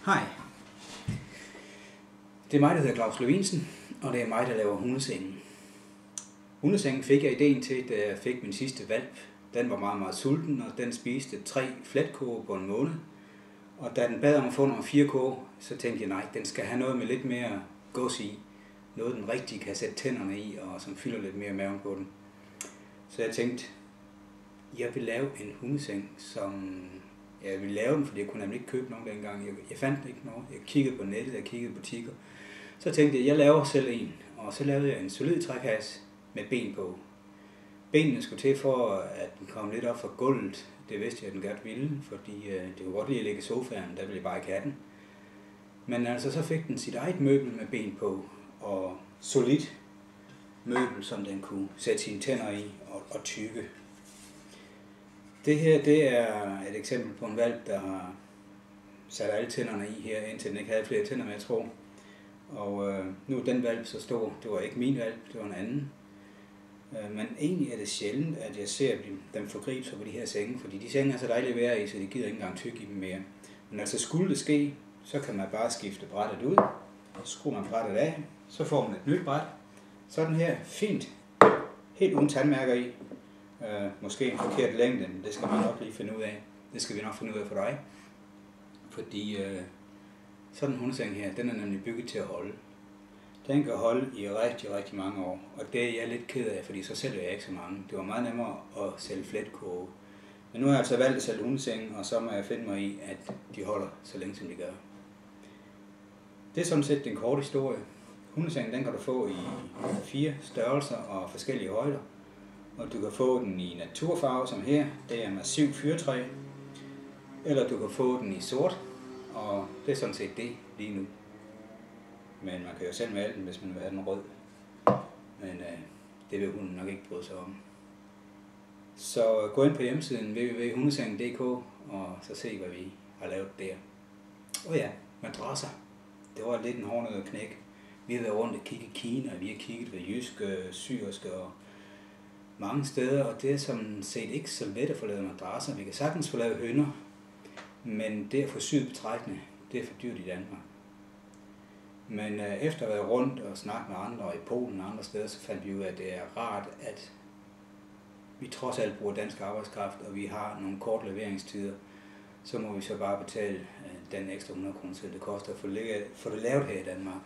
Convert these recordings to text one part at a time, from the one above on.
Hej. Det er mig, der hedder Claus Levinsen, og det er mig, der laver hundesengen. Hundesengen fik jeg idéen til, da jeg fik min sidste hvalp. Den var meget, meget sulten, og den spiste 3 fletkurve på en måned. Og da den bad om at få nogle 4 kurve, så tænkte jeg, nej, den skal have noget med lidt mere gods i. Noget, den rigtig kan sætte tænderne i, og som fylder lidt mere maven på den. Så jeg tænkte, jeg vil lave en hundeseng, som... Jeg ville lave den, fordi jeg kunne nemlig ikke købe nogen dengang. Jeg fandt ikke noget. Jeg kiggede på nettet, jeg kiggede i butikker. Så tænkte jeg laver selv en. Og så lavede jeg en solid trækasse med ben på. Benene skulle til for, at den kom lidt op fra gulvet. Det vidste jeg, at den godt ville, fordi det var godt lige at ligge i sofaen. Der ville jeg bare ikke have den. Men altså, så fik den sit eget møbel med ben på. Og solidt møbel, som den kunne sætte sine tænder i og tygge. Det her, det er et eksempel på en hvalp, der har sat alle tænderne i her, indtil den ikke havde flere tænder med, jeg tror. Og nu er den hvalp så stor. Det var ikke min hvalp, det var en anden. Men egentlig er det sjældent, at jeg ser dem forgribe sig på de her senge, fordi de senge er så dejligt at være i, så de gider ikke engang tygge i dem mere. Men altså skulle det ske, så kan man bare skifte brættet ud, og så skruer man brættet af, så får man et nyt bræt. Sådan her, fint, helt uden tandmærker i. Måske en forkert længde, men det skal man nok lige finde ud af. Det skal vi nok finde ud af for dig. Fordi sådan en hundeseng her, den er nemlig bygget til at holde. Den kan holde i rigtig, rigtig mange år. Og det er jeg lidt ked af, fordi så sælger jeg ikke så mange. Det var meget nemmere at sælge fletkurve. Men nu har jeg altså valgt at sælge hundeseng, og så må jeg finde mig i, at de holder så længe som de gør. Det er sådan set den korte historie. Hundesengen, den kan du få i 4 størrelser og forskellige højder. Og du kan få den i naturfarve, som her, det er massiv fyrretræ. Eller du kan få den i sort, og det er sådan set det lige nu. Men man kan jo selv male den, hvis man vil have den rød. Men det vil hunden nok ikke bryde sig om. Så gå ind på hjemmesiden www.hundesengen.dk og så se, hvad vi har lavet der. Og ja, madrasser. Det var lidt en hårdnød knæk. Vi har været rundt og kigget i Kina, og vi har kigget ved jyske, syriske og mange steder, og det er sådan set ikke så let at få lavet madrasser. Vi kan sagtens få lavet hønder, men det at få syet betrækkende, det er for dyrt i Danmark. Men efter at have været rundt og snakket med andre, og i Polen og andre steder, så fandt vi ud af, at det er rart, at vi trods alt bruger dansk arbejdskraft, og vi har nogle korte leveringstider, så må vi så bare betale den ekstra 100 kroner, til det koster at få det lavet her i Danmark.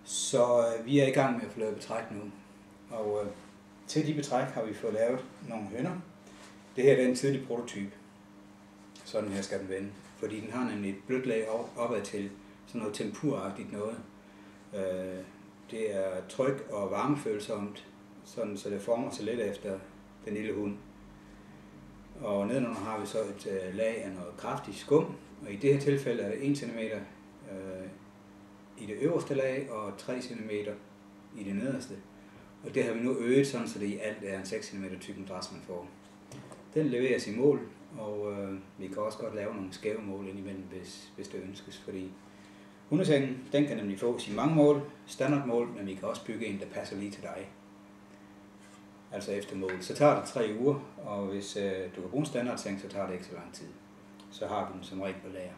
Så vi er i gang med at få lavet betræk nu. Og til de betræk har vi fået lavet nogle hønder. Det her er en tidlig prototype. Sådan her skal den vende. Fordi den har nemlig et blødt lag opad til sådan noget tempuragtigt noget. Det er tryk og varmefølsomt, sådan så det former sig lidt efter den lille hund. Og nedenunder har vi så et lag af noget kraftigt skum. Og i det her tilfælde er det 1 cm i det øverste lag og 3 cm i det nederste. Og det har vi nu øget, sådan, så det i alt er en 6 cm tyk madras, man får. Den leveres i mål, og vi kan også godt lave nogle skæve mål indimellem, hvis det ønskes. Fordi hundesengen, den kan nemlig fås i mange mål, standardmål, men vi kan også bygge en, der passer lige til dig. Altså efter mål. Så tager det 3 uger, og hvis du kan bruge en standardseng, så tager det ikke så lang tid. Så har du den som regel på lager.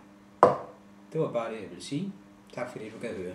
Det var bare det, jeg ville sige. Tak fordi du gad høre.